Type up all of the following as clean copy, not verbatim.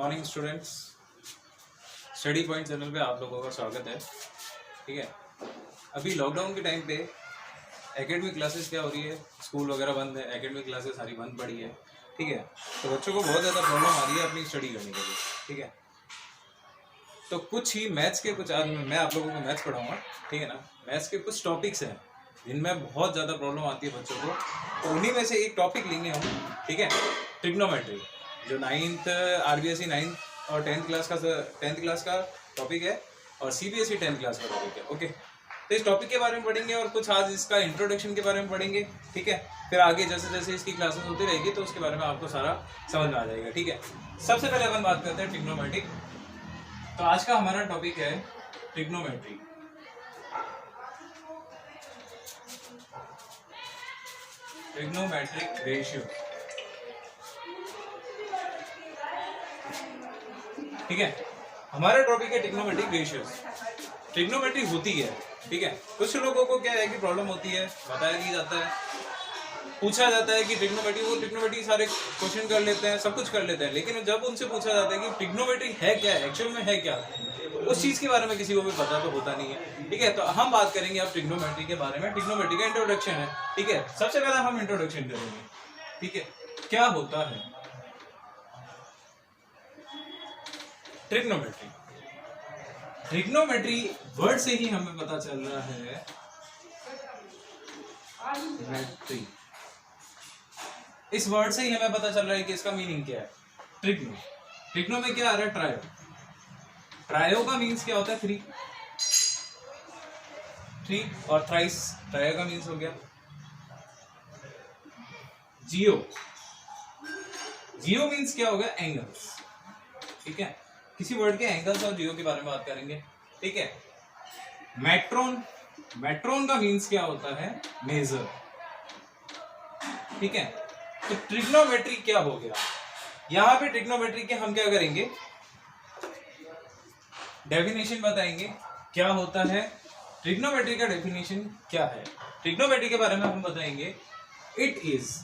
Morning students, study point channel पे आप लोगों का स्वागत है। ठीक है, अभी लॉकडाउन के टाइम पे एकेडमिक क्लासेस क्या हो रही है, स्कूल वगैरह बंद है, एकेडमिक क्लासेस सारी बंद पड़ी है। ठीक है, तो बच्चों को बहुत ज़्यादा प्रॉब्लम आ रही है अपनी स्टडी करने के लिए। ठीक है, तो कुछ ही मैथ्स के कुछ आज मैं आप लोगों को मैथ्स पढ़ाऊँगा। ठीक है ना, मैथ्स के कुछ टॉपिक्स हैं जिनमें बहुत ज़्यादा प्रॉब्लम आती है बच्चों को, तो उन्हीं में से एक टॉपिक लेंगे हम। ठीक है, ट्रिग्नोमेट्री, जो 9th RBSE 9th और 10th क्लास का टॉपिक है और CBSE 10th क्लास का टॉपिक है। ओके, तो इस टॉपिक के बारे में पढ़ेंगे और कुछ आज इसका इंट्रोडक्शन के बारे में पढ़ेंगे। ठीक है, फिर आगे जैसे जैसे इसकी क्लासेस होती रहेगी तो उसके बारे में आपको सारा समझ में आ जाएगा। ठीक है, सबसे पहले अपन बात करते हैं ट्रिग्नोमेट्री। तो आज का हमारा टॉपिक है ट्रिग्नोमेट्री। Trigonometric ratio. ठीक है, हमारा टॉपिक है ट्रिग्नोमेट्रिक रेशियोज। ट्रिग्नोमेट्री होती है, ठीक है, कुछ लोगों को क्या है कि प्रॉब्लम होती है, बताया नहीं जाता है, पूछा जाता है कि ट्रिग्नोमेट्री सारे क्वेश्चन कर लेते हैं, सब कुछ कर लेते हैं, लेकिन जब उनसे पूछा जाता है कि ट्रिग्नोमेट्री है क्या, एक्चुअल में है क्या, उस चीज के बारे में किसी को भी पता तो होता नहीं है। ठीक है, तो हम बात करेंगे अब ट्रिग्नोमेट्री के बारे में। ट्रिग्नोमेट्री का इंट्रोडक्शन है। ठीक है, सबसे पहले हम इंट्रोडक्शन करेंगे। ठीक है, क्या होता है ट्रिग्नोमेट्री? ट्रिग्नोमेट्री वर्ड से ही हमें पता चल रहा है मेट्री। इस वर्ड से ही हमें पता चल रहा है कि इसका मीनिंग क्या है। ट्रिग्नो में क्या आ रहा है? ट्रायो। ट्रायो का मीन्स क्या होता है? थ्री और थ्राइस, ट्रायो का मीन्स हो गया। जियो मीन्स क्या हो गया? एंगल्स। ठीक है, किसी वर्ड के एंगल्स और जियो के बारे में बात करेंगे। ठीक है, मेट्रोन का मीन्स क्या होता है? मेजर। ठीक है, तो ट्रिग्नोमेट्री क्या हो गया? यहां पे ट्रिग्नोमेट्री के हम क्या करेंगे? डेफिनेशन बताएंगे क्या होता है ट्रिग्नोमेट्री का। डेफिनेशन क्या है ट्रिग्नोमेट्री के बारे में हम बताएंगे। It is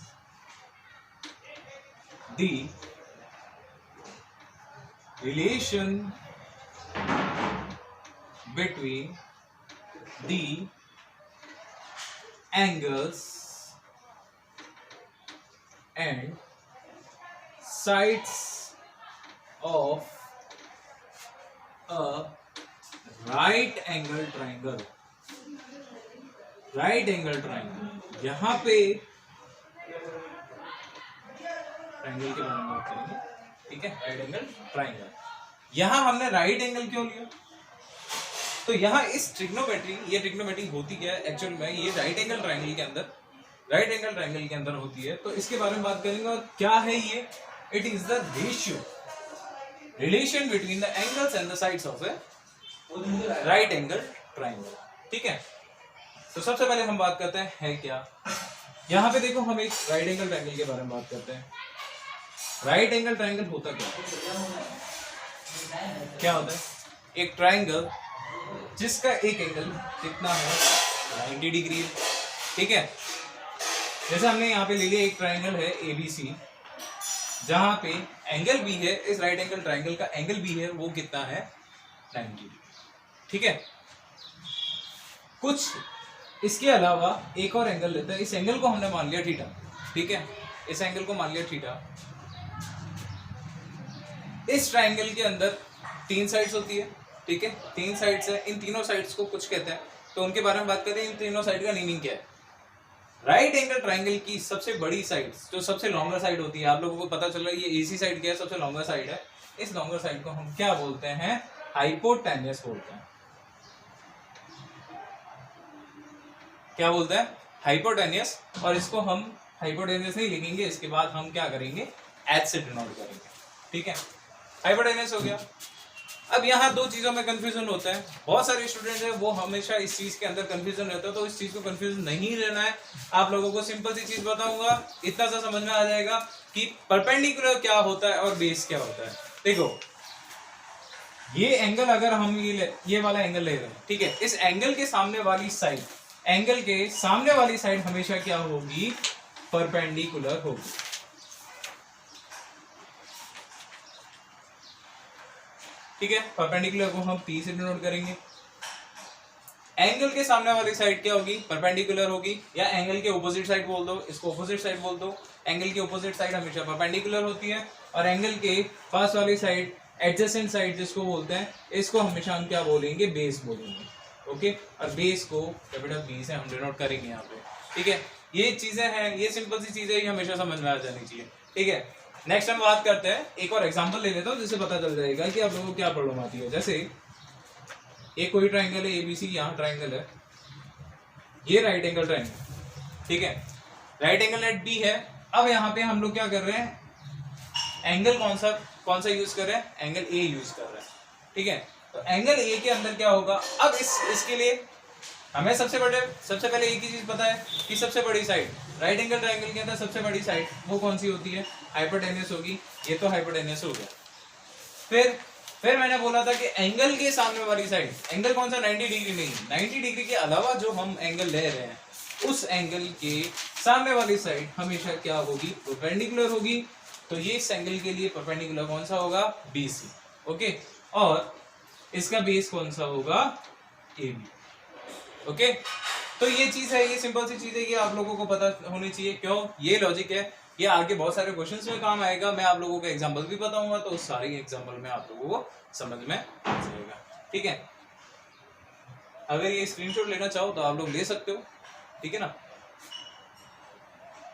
the relation between the angles and sides of a right angle triangle। right angle triangle, यहां पे ट्रायंगल के बारे में बात करेंगे। ठीक है, राइट एंगल ट्राइंगल। यहां हमने राइट एंगल क्यों लिया? तो यहां इस ट्रिग्नोमेट्री, ये ट्रिग्नोमेट्री होती क्या है एक्चुअल में? ये राइट एंगल ट्राइंगल के अंदर होती है। तो इसके बारे में बात करेंगे। और क्या है ये? It is the relation between the angles and the sides of A right angle triangle. ठीक है, तो सबसे पहले हम बात करते हैं क्या। यहां पे देखो, हम एक राइट एंगल ट्राइंगल के बारे में बात करते हैं। राइट एंगल ट्राइंगल होता क्या होता है? एक ट्राइंगल जिसका एक एंगल कितना है? 90 डिग्री। ठीक है, जैसे हमने यहाँ पे ले लिया एक ट्राइंगल है ABC, जहां पे एंगल भी है, इस राइट एंगल ट्राइंगल का एंगल भी है, वो कितना है? 90 डिग्री। ठीक है, कुछ इसके अलावा एक और एंगल लेते हैं। इस एंगल को हमने मान लिया थीटा। ठीक है, इस एंगल को मान लिया थीटा। इस ट्राइंगल के अंदर 3 साइड्स होती है। ठीक है, 3 साइड्स है, इन तीनों साइड्स को कुछ कहते हैं, तो उनके बारे में बात करें। इन तीनों साइड का मीनिंग क्या है? राइट एंगल ट्राइंगल की सबसे बड़ी साइड, जो सबसे लॉन्गर साइड होती है, आप लोगों को पता चल रहा है ये AC साइड क्या है? सबसे लॉन्गर साइड है। इस लॉन्गर साइड को हम क्या बोलते हैं? हाइपोटेन्यूस बोलते हैं। क्या बोलते हैं? हाइपोटेन्यूस। और इसको हम हाइपोटेन्यूस नहीं लिखेंगे, इसके बाद हम क्या करेंगे? H से डिनोट करेंगे। ठीक है, हाइपोटेन्यूस हो गया। अब यहाँ दो चीजों में कंफ्यूजन होता है। बहुत सारे स्टूडेंट है वो हमेशा इस चीज के अंदर कंफ्यूजन रहता है, तो इस चीज को कंफ्यूजन नहीं रहना है। आप लोगों को सिंपल सी चीज बताऊंगा, इतना सा समझ में आ जाएगा कि परपेंडिकुलर क्या होता है और बेस क्या होता है। देखो, ये एंगल अगर हम ये वाला एंगल ले रहे हैं, ठीक है, इस एंगल के सामने वाली साइड, एंगल के सामने वाली साइड हमेशा क्या होगी? परपेंडिकुलर होगी। ठीक है, परपेंडिकुलर को हम पी से डिनोट करेंगे। एंगल के सामने वाली साइड क्या होगी, परपेंडिकुलर होगी, या एंगल के ऑपोजिट साइड बोल दो, इसको ऑपोजिट साइड बोल दो। एंगल की ऑपोजिट साइड हमेशा परपेंडिकुलर होती है, और एंगल के पास वाली साइड, एडजेसेंट साइड जिसको बोलते हैं, इसको हमेशा हम क्या बोलेंगे, बेस बोलेंगे। ओके, और बेस को कैपिटल बी से हम डिनोट करेंगे यहाँ पे। ठीक है, ये चीजें हैं, ये सिंपल सी चीजें, ये हमेशा समझ में आ जानी चाहिए। ठीक है, नेक्स्ट हम बात करते हैं, एक और एग्जांपल ले लेता हूँ जिससे पता चल जाएगा कि आप लोगों को क्या प्रॉब्लम आती है। जैसे एक कोई ट्राइंगल है एबीसी, यहाँ ट्राइंगल है, ये राइट एंगल ट्राइंगल। ठीक है, राइट एंगल एट बी है। अब यहाँ पे हम लोग क्या कर रहे हैं, एंगल कौन सा यूज कर रहे हैं, एंगल ए यूज कर रहे हैं। ठीक है, तो एंगल ए के अंदर क्या होगा, अब इसके लिए हमें सबसे पहले एक ही चीज पता है कि सबसे बड़ी साइड राइट एंगल ट्राइंगल के अंदर सबसे बड़ी साइड वो कौन सी होती है, हाइपोटेन्यूस होगी। ये तो हाइपोटेन्यूस हो गया। फिर मैंने बोला था कि एंगल के सामने वाली साइड, एंगल कौन सा, 90 डिग्री नहीं, 90 डिग्री के अलावा जो हम एंगल ले रहे हैं उस एंगल के सामने वाली साइड हमेशा क्या होगी, परपेंडिकुलर होगी। तो ये इस एंगल के लिए परपेंडिकुलर कौन सा होगा, बीसी। ओके, और इसका बेस कौन सा होगा, एबी। ओके, तो ये चीज है, ये सिंपल सी चीज है, ये आप लोगों को पता होनी चाहिए। क्यों, ये लॉजिक है, ये आगे बहुत सारे क्वेश्चंस में काम आएगा। मैं आप लोगों को एग्जांपल भी बताऊंगा, तो उस सारे एग्जांपल में आप लोगों को समझ में आ जाएगा। ठीक है, अगर ये स्क्रीनशॉट लेना चाहो तो आप लोग ले सकते हो। ठीक है ना,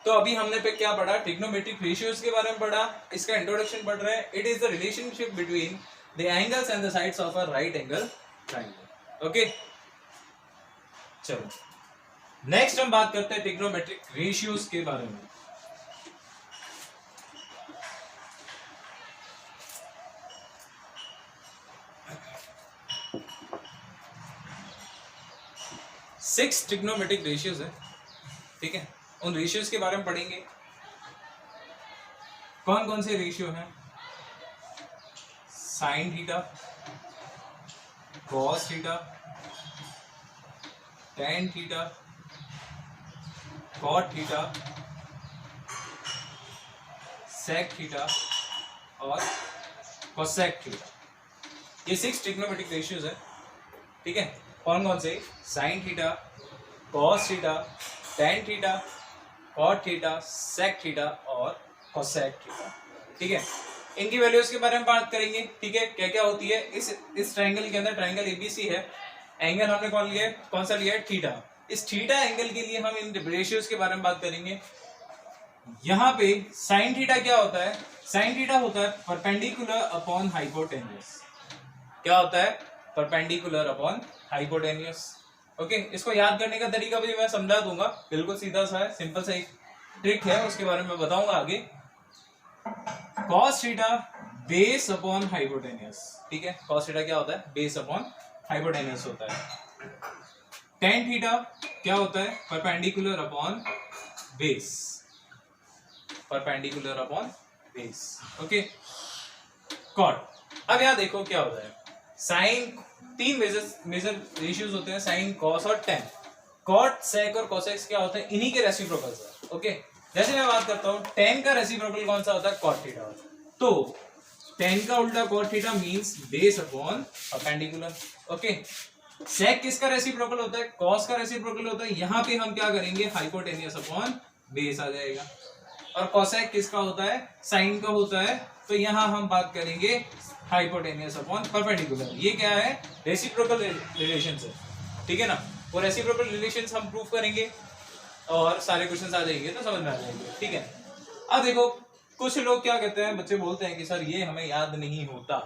तो अभी हमने पे क्या पढ़ा, ट्रिग्नोमेट्रिक रेशियोज के बारे में पढ़ा, इसका इंट्रोडक्शन पढ़ रहे हैं। It is the relationship between the angles and the sides of a right angle triangle. Okay, चलो नेक्स्ट हम बात करते हैं ट्रिग्नोमेट्रिक रेशियोज के बारे में। सिक्स ट्रिग्नोमेट्रिक रेशियोज है। ठीक है, उन रेशियोज के बारे में पढ़ेंगे। कौन कौन से रेशियो हैं, sine theta, cos theta, tan theta, cot theta, sec theta और कोसेक थीटा। ये सिक्स ट्रिग्नोमेट्रिक रेशियोज है। ठीक है, कौन कौन से, sine theta, cos theta, tan theta, cot theta, sec theta और कोसेक थीटा। ठीक है, इनकी वैल्यूज के बारे में बात करेंगे। ठीक है, क्या क्या होती है इस ट्रायंगल के अंदर, ट्रायंगल एबीसी है, एंगल हमने कौन सा लिया है, थीटा। इस थीटा एंगल के लिए हम इन रेशियोज के बारे में बात करेंगे। यहाँ पे साइन थीटा क्या होता है, साइन थीटा होता है परपेंडिकुलर अपॉन हाइपोटेन्यूस। क्या होता है, परपेंडिकुलर अपॉन हाइपोटेन्यूस। ओके, इसको याद करने का तरीका भी मैं समझा दूंगा, बिल्कुल सीधा सा है, सिंपल सा एक ट्रिक है, उसके बारे में बताऊंगा आगे। Cos theta base upon hypotenuse. ठीक है, कॉस थीटा क्या होता है, बेस अपॉन हाइपोटेन्यूस होता है। टेन थीटा क्या होता है, perpendicular upon base, perpendicular upon base. Okay, cot, अब यहाँ देखो क्या होता है, साइन, तीन मेजर रेशियोज होते हैं, साइन, कॉस और टेन। कॉट, सेक और कोसेक क्या होते हैं, इन्हीं के रेसिप्रोकल्स है। ओके, जैसे मैं बात करता हूँ, टेन का रेसिप्रोकल कौन सा होता है, कॉट थीटा। तो टेन का उल्टा cot theta means base upon perpendicular. Okay, sec किसका रेसिप्रोकल होता है, कॉस का रेसिप्रोकल होता है। यहाँ पे हम क्या करेंगे, हाइपोटेन्यूस अपॉन बेस आ जाएगा। और कोसेक किसका होता है, साइन का होता है, तो यहाँ हम बात करेंगे हाइपोटेन्यूस अपॉन परपेंडिकुलर। ये क्या है, रेसिप्रोकल रिलेशंस है। ठीक है ना, वो रेसिप्रोकल रिलेशंस हम प्रूव करेंगे और सारे क्वेश्चंस आ जाएंगे तो समझ में आ जाएंगे। ठीक है, अब देखो कुछ लोग क्या कहते हैं, बच्चे बोलते हैं कि सर ये हमें याद नहीं होता,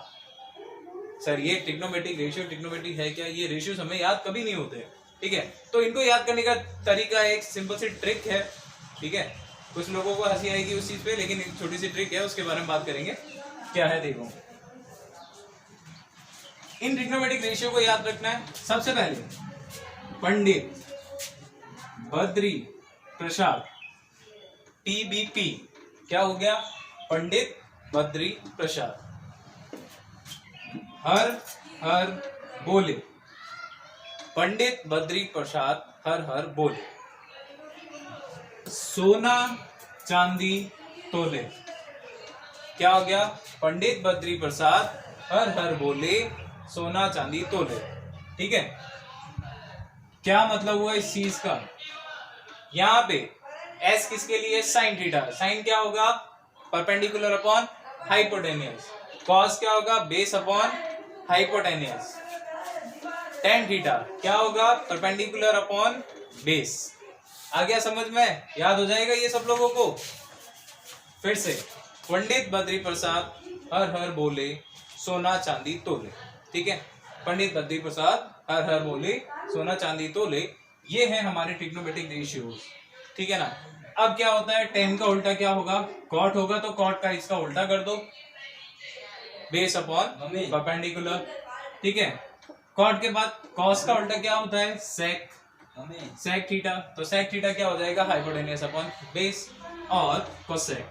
सर ये ट्रिग्नोमेट्रिक रेशियो, ट्रिग्नोमेट्रिक है क्या, ये रेशियोज हमें याद कभी नहीं होते। ठीक है, तो इनको याद करने का तरीका एक सिंपल सी ट्रिक है। ठीक है, कुछ लोगों को हंसी आएगी उस चीज पे, लेकिन एक छोटी सी ट्रिक है, उसके बारे में बात करेंगे। क्या है देखो, इन ट्रिग्नोमेट्रिक रेशियो को याद रखना है। सबसे पहले पंडित बद्री प्रसाद, TBP क्या हो गया, पंडित बद्री प्रसाद। हर हर बोले, पंडित बद्री प्रसाद हर हर बोले। सोना चांदी तोले, क्या हो गया, पंडित बद्री प्रसाद हर हर बोले सोना चांदी तोले। ठीक है, क्या मतलब हुआ इस चीज का? यहाँ पे एस किसके लिए? Sign theta. साइन क्या होगा? Perpendicular upon hypotenuse. कॉस क्या होगा? Base upon hypotenuse. Tan theta क्या होगा? Perpendicular upon base. आ गया समझ में? याद हो जाएगा ये सब लोगों को। फिर से, पंडित बद्री प्रसाद हर हर बोले सोना चांदी तोले। ठीक है, पंडित बद्री प्रसाद हर हर बोले सोना चांदी तोले, ये है हमारे ट्रिग्नोमेट्रिक रेशियोज। ठीक है ना। अब क्या होता है? टेन का उल्टा क्या होगा? कॉट होगा, तो कॉट का इसका उल्टा कर दो, बेस अपॉन परपेंडिकुलर। ठीक है, कॉट के बाद कॉस का उल्टा क्या होता है? सेक। सेक थीटा, तो सेक थीटा क्या हो जाएगा? Hypotenuse upon base. और कोसेक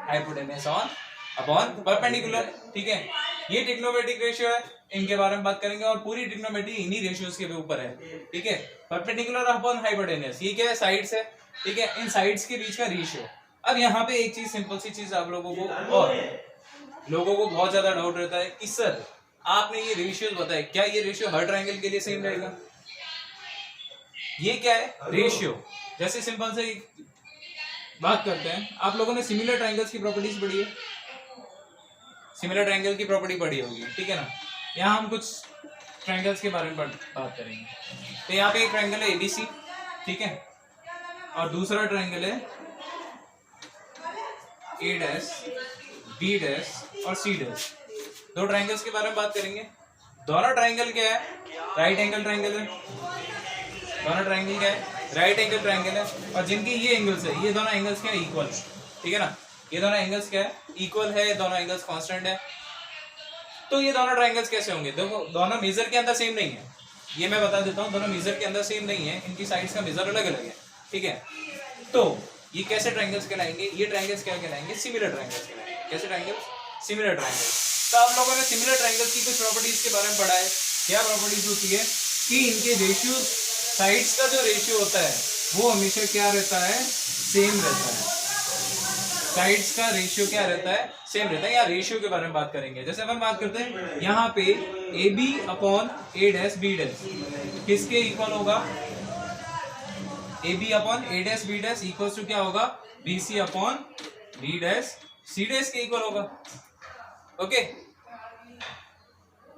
हाइपोटेनियस अपॉन परपेंडिकुलर। ठीक है, ये ट्रिग्नोमेट्रिक रेशियो है, इनके बारे में बात करेंगे और पूरी ट्रिग्नोमेट्री इन्हीं रेशियोज के ऊपर है। ठीक है, परपेंडिकुलर अपॉन हाइपोटेनियस, ये क्या है? साइड्स है। ठीक है, इन साइड्स के बीच का रेशियो। अब यहाँ पे एक चीज, सिंपल सी चीज आप लोगों को, और लोगों को बहुत ज्यादा डाउट रहता है कि सर आपने ये रेशियोज बताए, क्या ये रेशियो हर ट्रायंगल के लिए सेम रहेगा? ये क्या है? रेशियो। जैसे सिंपल से बात करते हैं, आप लोगों ने सिमिलर ट्रायंगल्स की प्रॉपर्टीज पढ़ी है, सिमिलर ट्रायंगल की प्रॉपर्टी पढ़ी होगी। ठीक है ना। यहाँ हम कुछ ट्रायंगल्स के बारे में बात करेंगे। तो यहाँ पे एक ट्रायंगल है एबीसी। ठीक है, और दूसरा ट्रायंगल है ए डैश, बी डैश और सी डैश। दो ट्रायंगल्स के बारे में बात करेंगे। दोनों ट्रायंगल क्या है? राइट एंगल ट्रायंगल है। दोनों ट्रायंगल क्या है? राइट एंगल ट्रायंगल है, और जिनके ये एंगल्स है, ये दोनों एंगल्स क्या है? इक्वल। ठीक है ना, ये दोनों एंगल्स क्या है? इक्वल है, दोनों एंगल्स कांस्टेंट है। तो ये दोनों ट्रायंगल्स कैसे होंगे? देखो, दोनों मेजर के अंदर सेम नहीं है, ये मैं बता देता हूँ, दोनों मेजर के अंदर सेम नहीं है, इनकी साइड्स का मेजर अलग अलग है। ठीक है, तो ये कैसे ट्रायंगल्स कहलाएंगे? ये ट्रायंगल्स क्या कहलाएंगे? सिमिलर ट्रायंगल्स कहलाएंगे। कैसे ट्रायंगल्स? Similar triangles. तो आप लोगों ने सिमिलर ट्रायंगल्स की कुछ प्रॉपर्टीज के बारे में पढ़ा है। क्या प्रॉपर्टीज होती है? कि इनके रेशियो, साइड्स का जो रेशियो होता है वो हमेशा क्या रहता है? सेम रहता है। साइड्स का रेशियो क्या रहता है? सेम रहता है। या रेशियो के बारे में बात करेंगे। जैसे अपन बात करते हैं यहाँ पे A B upon A dash B dash किसके इक्वल होगा? A B upon A dash B dash equal to क्या होगा? B C upon B dash C dash के इक्वल होगा। ओके,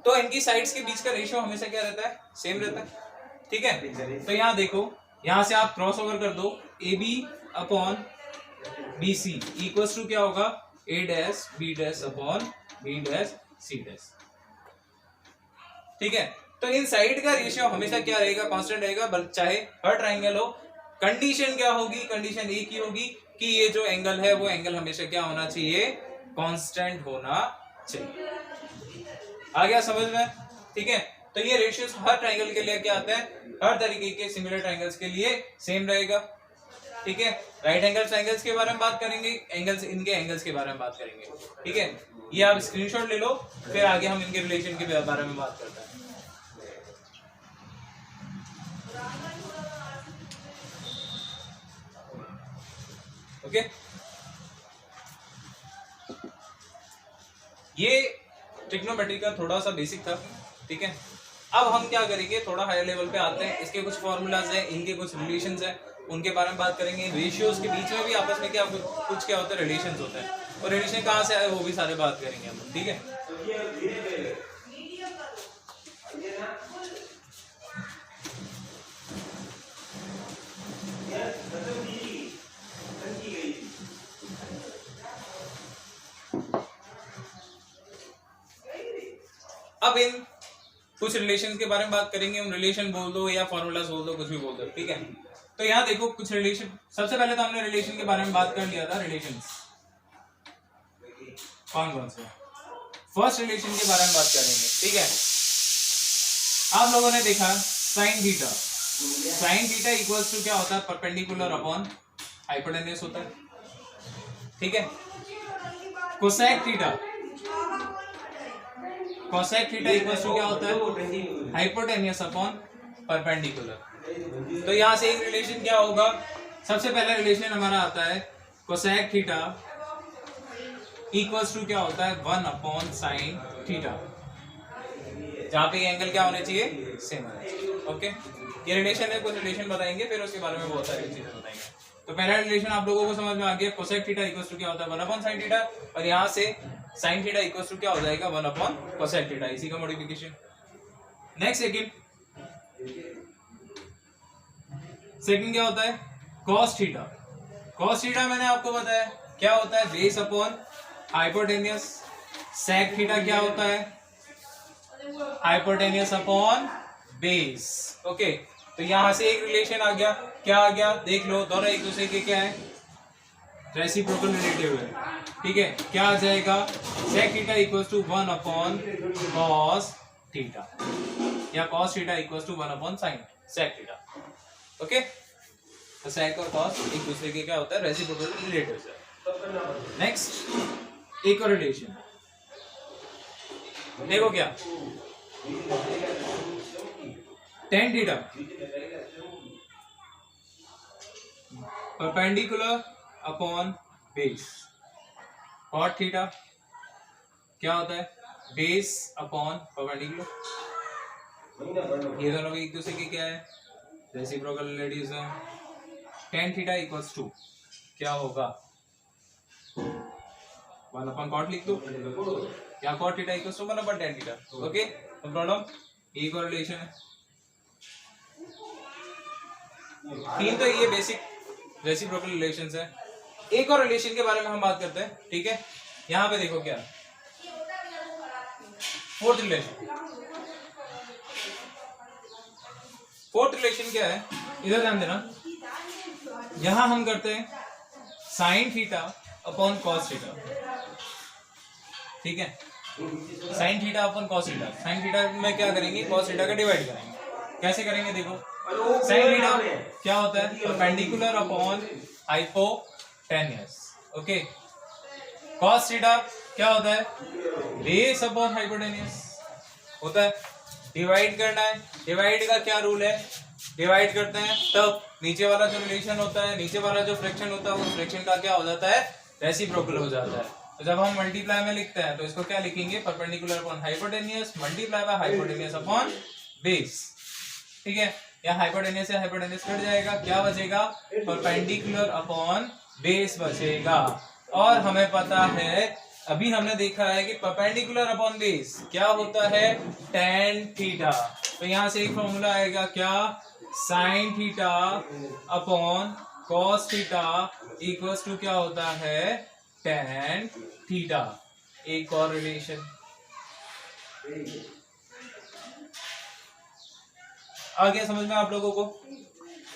तो इनकी साइड्स के बीच का रेशियो हमेशा क्या रहता है? सेम रहता है। ठीक है, तो यहाँ देखो, यहाँ से आप क्रॉस ओवर कर दो, A B upon B C equal to क्या होगा? A dash B dash upon B dash C dash. ठीक है, तो इन साइड का रेशियो हमेशा क्या रहेगा? कांस्टेंट रहेगा, चाहे हर ट्रायंगल हो। कंडीशन क्या होगी? कंडीशन एक ही होगी कि ये जो एंगल है वो एंगल हमेशा क्या होना चाहिए? कांस्टेंट होना चाहिए। आ गया समझ में? ठीक है, तो ये रेशियोस हर ट्रायंगल के लिए क्या आता है? हर तरीके के सिमिलर ट्रायंगल्स के लिए सेम रहेगा। ठीक है, राइट एंगल ट्रायंगल्स के बारे में बात करेंगे, एंगल्स, इनके एंगल्स के बारे में बात करेंगे। ठीक है, ये आप स्क्रीनशॉट ले लो, फिर आगे हम इनके रिलेशन के बारे में बात करते हैं। ओके, ये ट्रिग्नोमेट्री का थोड़ा सा बेसिक था। ठीक है, अब हम क्या करेंगे? थोड़ा हायर लेवल पे आते हैं। इसके कुछ फॉर्मूलाज हैं, इनके कुछ रिलेशंस हैं, उनके बारे में बात करेंगे। रेशियोज के बीच में भी आपस में क्या कुछ क्या होता है? रिलेशंस होता है, और रिलेशन कहाँ से आए वो भी सारे बात करेंगे हम। ठीक है, अब इन कुछ रिलेशन के बारे में बात करेंगे। उन रिलेशन बोल दो या फॉर्मूलाज बोल दो, कुछ भी बोल दो। ठीक है, तो यहाँ देखो कुछ रिलेशन। सबसे पहले तो हमने रिलेशन के बारे में बात कर लिया था। रिलेशंस कौन कौन से? फर्स्ट रिलेशन के बारे में बात करेंगे। ठीक है, आप लोगों ने देखा sine theta. Sine theta equals to क्या होता है? परपेंडिकुलर अपॉन हाइपोटेन्यूज होता है। ठीक है, cosec theta, cosec theta equals to क्या होता है? Hypotenuse upon perpendicular. तो यहां से एक रिलेशन क्या होगा? सबसे पहला रिलेशन हमारा आता है कोसेक थीटा इक्वल्स टू क्या होता है 1 अपॉन साइन थीटा, जहाँ पे एंगल क्या होने चाहिए, सेम होना चाहिए। ओके, ये रिलेशन है, कुछ रिलेशन बताएंगे, फिर उसके बारे में बहुत सारी चीजें बताएंगे। तो पहला रिलेशन आप लोगों को समझ में आ गया, कोसेक थीटा इक्वल्स टू क्या होता है 1 अपॉन साइन थीटा, और यहाँ से साइन थीटा इक्वल्स टू क्या हो जाएगा 1 अपॉन कोसेक थीटा, इसी का मॉडिफिकेशन। नेक्स्ट सेकंड क्या होता है cos थीटा। cos थीटा मैंने आपको बताया क्या होता है, base upon hypotenuse. Sec theta क्या होता है, हाइपोटेन्यूस अपॉन बेस। ओके, तो यहां से एक रिलेशन आ गया, क्या आ गया देख लो, दोनों एक दूसरे के क्या है, रेसिप्रोकल रिलेटिव है। ठीक है, क्या आ जाएगा, sec theta equals to 1 upon cos theta, या cos theta equals to 1 upon sine sec theta. Okay, तो सेक और cos एक दूसरे के क्या होता है, रेसिप्रोकल रिलेटिव्स है। नेक्स्ट एक और रिलेशन देखो, क्या tan theta perpendicular upon base, cot theta क्या होता है, बेस अपॉन परपेंडिकुलर। ये दोनों एक दूसरे के क्या है, रेसिप्रोकल रिलेटिव्स हैं। tan थीटा इक्वल्स टू क्या होगा 1 अपॉन cot लिख दो, या cot theta equals to 1 upon tan theta. Okay, no problem, एक और रिलेशन है। तीन तो ये बेसिक रेसिप्रोकल रिलेशंस है। एक और रिलेशन के बारे में हम बात करते हैं। ठीक है, यहाँ पे देखो क्या फोर्थ रिलेशन क्या है, इधर ध्यान देना। यहां हम करते हैं sine theta upon cos theta. ठीक है, sine theta upon cos theta, sine theta में क्या करेंगे, कॉस थीटा का डिवाइड करेंगे। कैसे करेंगे देखो, साइन थीटा क्या होता है, perpendicular upon hypotenuse. Okay, cos theta क्या होता है, बेस अपॉन हाइपोटेन्यूस होता है। डिवाइड करना है, डिवाइड का क्या रूल है, डिवाइड करते हैं तब नीचे वाला जो रिलेशन होता है, नीचे वाला जो फ्रैक्शन होता है, उस फ्रैक्शन का क्या हो जाता है, रेसिप्रोकल हो जाता है। तो जब हम मल्टीप्लाई में लिखते हैं तो इसको क्या लिखेंगे, perpendicular upon hypotenuse multiply by hypotenuse upon base. ठीक है, या हाइपोटेन्यूस से हाइपोटेन्यूस कट जाएगा, क्या बचेगा, परपेंडिकुलर अपॉन बेस बचेगा। और हमें पता है, अभी हमने देखा है कि परपेंडिकुलर अपॉन बेस क्या होता है, tan थीटा। तो यहां से एक फॉर्मूला आएगा क्या, sin theta upon cos theta equals to क्या होता है, tan थीटा। एक और रिलेशन आ गया समझ में आप लोगों को।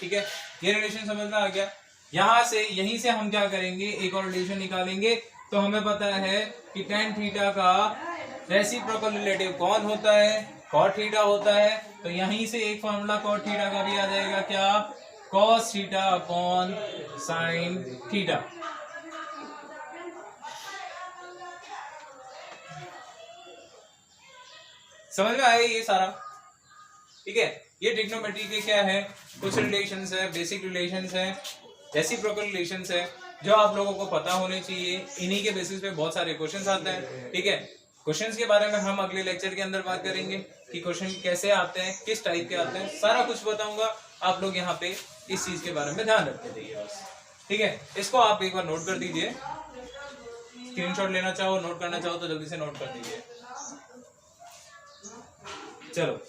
ठीक है, ये रिलेशन समझ में आ गया। यहां से यहीं से हम क्या करेंगे, एक और रिलेशन निकालेंगे। तो हमें पता है कि tan थीटा का रेसिप्रोकल रिलेटिव कौन होता है, cot थीटा होता है। तो यहीं से एक फॉर्मूला cot थीटा का भी आ जाएगा, क्या, cos theta upon sin theta. समझ में आया ये सारा। ठीक है, ये ट्रिग्नोमेट्री के क्या है, कुछ रिलेशंस है, बेसिक रिलेशंस है, रेसिप्रोकल रिलेशंस है, जो आप लोगों को पता होने चाहिए। इन्हीं के बेसिस पे बहुत सारे क्वेश्चंस आते हैं। ठीक है, क्वेश्चंस के बारे में हम अगले लेक्चर के अंदर बात करेंगे कि क्वेश्चन कैसे आते हैं, किस टाइप के आते हैं, सारा कुछ बताऊंगा। आप लोग यहाँ पे इस चीज के बारे में ध्यान रखते रहिए बस। ठीक है, इसको आप एक बार नोट कर दीजिए, स्क्रीनशॉट लेना चाहो, नोट करना चाहो तो जल्दी से नोट कर दीजिए। चलो,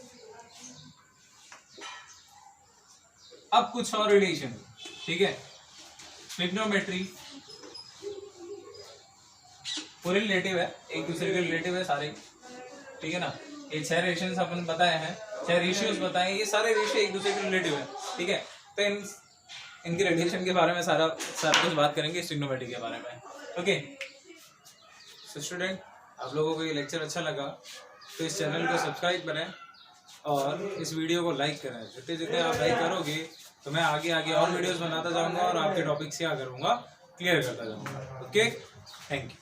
अब कुछ और रिलेशन। ठीक है, ट्रिग्नोमेट्री पूरे रिलेटिव है, एक दूसरे के रिलेटिव है सारे। ठीक है ना, ये 6 रिलेशंस अपन बताए हैं, 6 रेशियोज बताए, ये सारे रेशियो एक दूसरे के रिलेटिव है। ठीक है, तो इनके रिलेशन के बारे में सारा कुछ बात करेंगे, ट्रिग्नोमेट्री के बारे में। ओके, सो स्टूडेंट, आप लोगों को ये लेक्चर अच्छा लगा तो इस चैनल को सब्सक्राइब करें और इस वीडियो को लाइक करें। जितने जितने आप लाइक करोगे तो मैं आगे और वीडियोस बनाता जाऊंगा और आपके टॉपिक्स क्या करूंगा, क्लियर करता जाऊंगा। Okay, thank you.